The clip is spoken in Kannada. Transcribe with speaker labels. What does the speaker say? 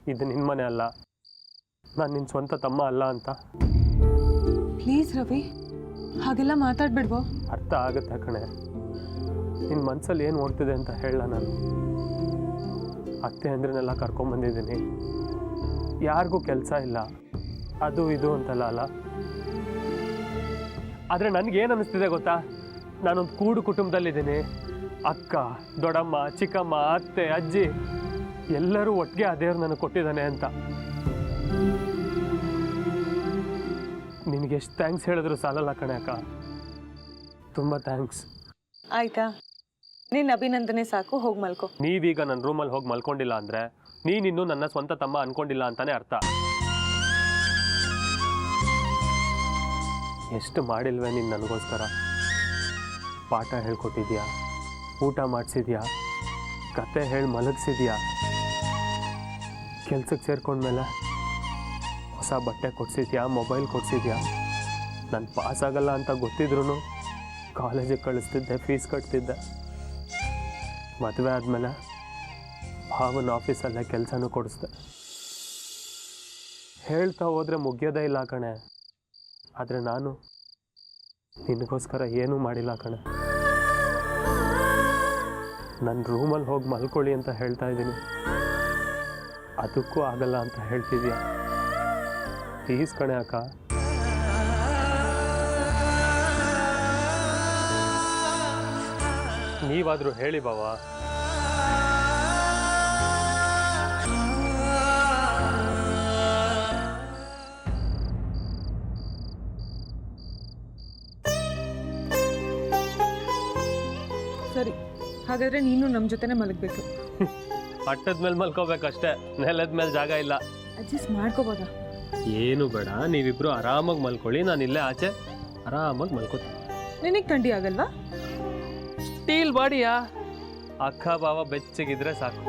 Speaker 1: ಇದು ನಿನ್ನ ಮನೆ ಅಲ್ಲ, ನಾನು ನಿನ್ನ ಸ್ವಂತ ತಮ್ಮ ಅಲ್ಲ ಅಂತ.
Speaker 2: ಪ್ಲೀಸ್ ರವಿ, ಹಾಗೆಲ್ಲ ಮಾತಾಡ್ಬಿಡ್ವೋ?
Speaker 1: ಅರ್ಥ ಆಗುತ್ತೆ ಕಣೆ, ನಿನ್ನ ಮನಸ್ಸಲ್ಲಿ ಏನು ಓಡ್ತಿದೆ ಅಂತ ಹೇಳ. ನಾನು ಅತ್ತೆ ಅಂದ್ರನ್ನೆಲ್ಲ ಕರ್ಕೊಂಬಂದಿದ್ದೀನಿ, ಯಾರಿಗೂ ಕೆಲಸ ಇಲ್ಲ, ಅದು ಇದು ಅಂತಲ್ಲ ಅಲ್ಲ. ಆದರೆ ನನಗೇನು ಅನ್ನಿಸ್ತಿದೆ ಗೊತ್ತಾ, ನಾನೊಂದು ಕೂಡು ಕುಟುಂಬದಲ್ಲಿದ್ದೀನಿ. ಅಕ್ಕ, ದೊಡ್ಡಮ್ಮ, ಚಿಕ್ಕಮ್ಮ, ಅತ್ತೆ, ಅಜ್ಜಿ ಎಲ್ಲರೂ ಒಟ್ಟಿಗೆ ಆ ದೇವ್ರು ನನಗೆ ಕೊಟ್ಟಿದ್ದಾನೆ ಅಂತ. ನಿನಗೆ ಎಷ್ಟು ಥ್ಯಾಂಕ್ಸ್ ಹೇಳಿದ್ರು ಸಾಲಲ್ಲ ಕಣೆ ಅಕ್ಕ, ತುಂಬ ಥ್ಯಾಂಕ್ಸ್.
Speaker 2: ಆಯ್ತಾ, ನಿನ್ನ ಅಭಿನಂದನೆ ಸಾಕು, ಹೋಗಿ ಮಲ್ಕೋ.
Speaker 1: ನೀವೀಗ ನನ್ನ ರೂಮಲ್ಲಿ ಹೋಗಿ ಮಲ್ಕೊಂಡಿಲ್ಲ ಅಂದರೆ ನೀನಿನ್ನೂ ನನ್ನ ಸ್ವಂತ ತಮ್ಮ ಅನ್ಕೊಂಡಿಲ್ಲ ಅಂತಾನೆ ಅರ್ಥ. ಎಷ್ಟು ಮಾಡಿಲ್ವೇ ನೀನು ನನಗೋಸ್ಕರ? ಪಾಠ ಹೇಳ್ಕೊಟ್ಟಿದ್ಯಾ, ಊಟ ಮಾಡಿಸಿದ್ಯಾ, ಕತೆ ಹೇಳಿ ಮಲಗಿಸಿದ್ಯಾ, ಕೆಲ್ಸಕ್ಕೆ ಸೇರ್ಕೊಂಡ್ಮೇಲೆ ಹೊಸ ಬಟ್ಟೆ ಕೊಡಿಸಿದ್ಯಾ, ಮೊಬೈಲ್ ಕೊಡಿಸಿದ್ಯಾ. ನಾನು ಪಾಸ್ ಆಗಲ್ಲ ಅಂತ ಗೊತ್ತಿದ್ರೂ ಕಾಲೇಜಿಗೆ ಕಳಿಸ್ತಿದ್ದೆ, ಫೀಸ್ ಕಟ್ತಿದ್ದೆ. ಮದುವೆ ಆದಮೇಲೆ ಭಾವನ ಆಫೀಸಲ್ಲೇ ಕೆಲಸನೂ ಕೊಡಿಸ್ದೆ. ಹೇಳ್ತಾ ಹೋದರೆ ಮುಗಿಯೋದೇ ಇಲ್ಲ ಕಣೆ. ಆದರೆ ನಾನು ನಿನಗೋಸ್ಕರ ಏನೂ ಮಾಡಿಲ್ಲ ಕಣೆ. ನನ್ನ ರೂಮಲ್ಲಿ ಹೋಗಿ ಮಲ್ಕೊಳ್ಳಿ ಅಂತ ಹೇಳ್ತಾ ಇದ್ದೀನಿ, ಅದಕ್ಕೂ ಆಗಲ್ಲ ಅಂತ ಹೇಳ್ತಿದ್ಯಾ. ಪ್ಲೀಸ್ ಕಣೆ ಅಕ್ಕ. ನೀವಾದರೂ ಹೇಳಿ ಬಾವ.
Speaker 2: ಸರಿ, ಹಾಗಾದ್ರೆ ನೀನು ನಮ್ಮ ಜೊತೆನೆ ಮಲಗಬೇಕು.
Speaker 1: ಪಟ್ಟದ ಮೇಲೆ ಮಲ್ಕೋಬೇಕಷ್ಟೇ, ನೆಲದ ಮೇಲೆ ಜಾಗ ಇಲ್ಲ.
Speaker 2: ಅಡ್ಜಸ್ಟ್ ಮಾಡ್ಕೋಬೋದಾ?
Speaker 1: ಏನು ಬೇಡ, ನೀವಿಬ್ರು ಆರಾಮಾಗಿ ಮಲ್ಕೊಳ್ಳಿ, ನಾನು ಇಲ್ಲೇ ಆಚೆ ಆರಾಮಾಗಿ ಮಲ್ಕೋತೀನಿ.
Speaker 2: ನಿನಗೆ ಥಂಡಿ ಆಗಲ್ವಾ?
Speaker 1: ಸ್ಟೀಲ್ ಬಾಡಿಯಾ, ಅಕ್ಕ ಬಾವ ಬೆಚ್ಚಗಿದ್ರೆ ಸಾಕು.